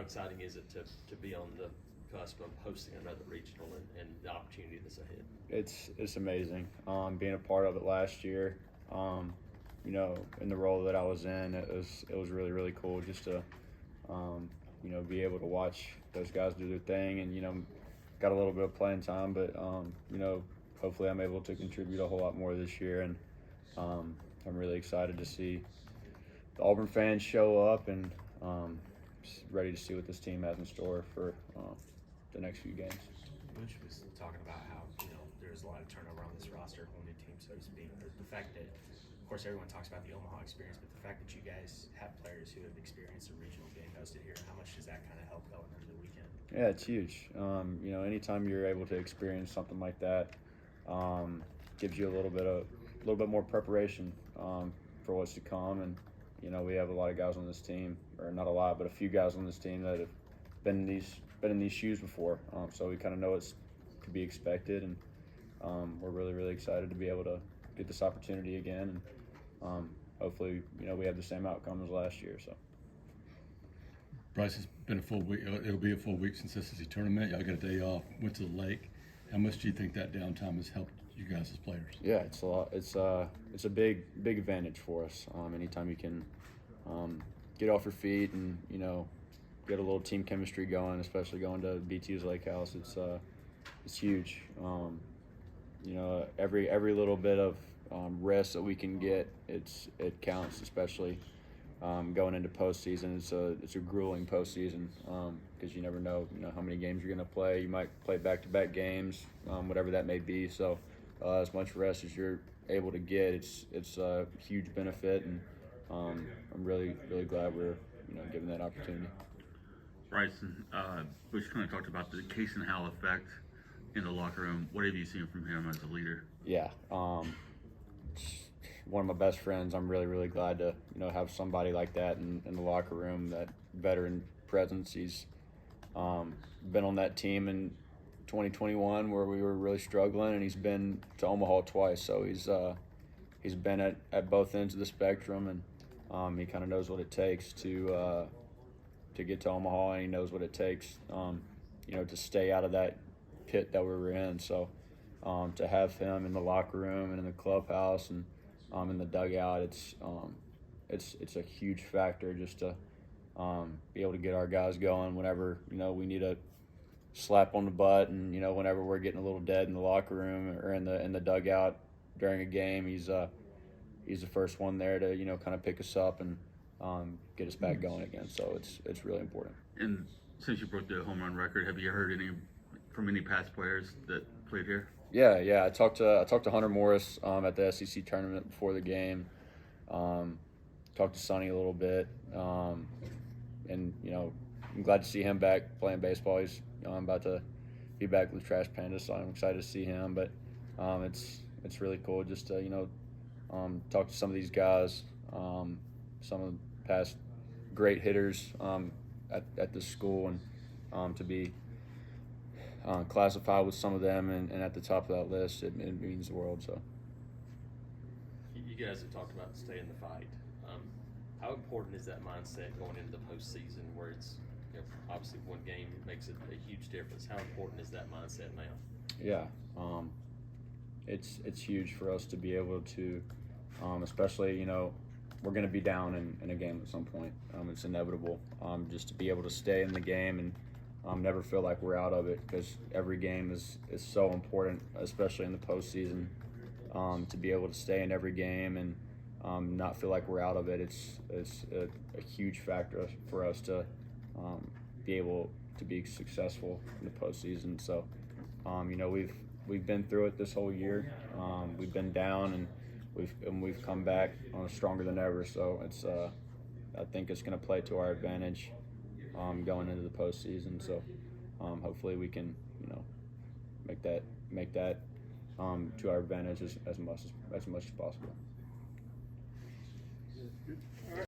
exciting is it to be on the cusp of hosting another regional and the opportunity that's ahead? It's amazing. Being a part of it last year, in the role that I was in, it was really, really cool just to be able to watch those guys do their thing, and got a little bit of playing time, but hopefully I'm able to contribute a whole lot more this year, and I'm really excited to see the Auburn fans show up, and just ready to see what this team has in store for the next few games. Coach was talking about how there's a lot of turnover on this roster, whole new team, so to speak. The fact that, of course, everyone talks about the Omaha experience, but the fact that you guys have players who have experienced a regional game hosted here, how much does that kind of help going into the weekend? Yeah, it's huge. Anytime you're able to experience something like that, gives you a little bit more preparation for what's to come. And we have a lot of guys on this team, or not a lot, but a few guys on this team that have been in these shoes before. So we kind of know what's to be expected, and we're really, really excited to be able to get this opportunity again. And hopefully, we have the same outcome as last year. So. Bryce, it's been a full week. It'll be a full week since SEC tournament. Y'all got a day off. Went to the lake. How much do you think that downtime has helped you guys as players? Yeah, it's a lot. It's a big advantage for us. Anytime you can get off your feet and get a little team chemistry going, especially going to BT's Lake House, it's huge. Every little bit of rest that we can get, it counts, especially. Going into postseason, it's a grueling postseason because you never know how many games you're going to play. You might play back-to-back games, whatever that may be. So as much rest as you're able to get, it's a huge benefit, and I'm really, really glad we're given that opportunity. Bryson, Bush kind of talked about the Case and Howell effect in the locker room. What have you seen from him as a leader? Yeah. One of my best friends. I'm really, really glad to have somebody like that in the locker room, that veteran presence. He's been on that team in 2021 where we were really struggling, and he's been to Omaha twice. So he's been at both ends of the spectrum, and he kind of knows what it takes to get to Omaha, and he knows what it takes to stay out of that pit that we were in. So to have him in the locker room and in the clubhouse and in the dugout, it's a huge factor just to be able to get our guys going whenever we need a slap on the butt, and whenever we're getting a little dead in the locker room or in the dugout during a game, he's the first one there to kind of pick us up and get us back going again. So it's really important. And since you broke the home run record, have you heard from any past players that played here? Yeah. I talked to Hunter Morris at the SEC tournament before the game. Talked to Sonny a little bit, and I'm glad to see him back playing baseball. He's about to be back with Trash Panda, so I'm excited to see him. But it's really cool just to talk to some of these guys, some of the past great hitters at this school, and to be classified with some of them and at the top of that list, it means the world. So You guys have talked about staying the fight. How important is that mindset going into the postseason, where it's obviously one game makes a huge difference? How important is that mindset now? Yeah, it's huge for us to be able to, especially we're going to be down in a game at some point. It's inevitable. Just to be able to stay in the game and never feel like we're out of it, because every game is so important, especially in the postseason. To be able to stay in every game and not feel like we're out of it, it's a huge factor for us to be able to be successful in the postseason. So, we've been through it this whole year. We've been down, and we've come back stronger than ever. So I think it's going to play to our advantage going into the postseason. So hopefully we can make that to our advantage as much as possible.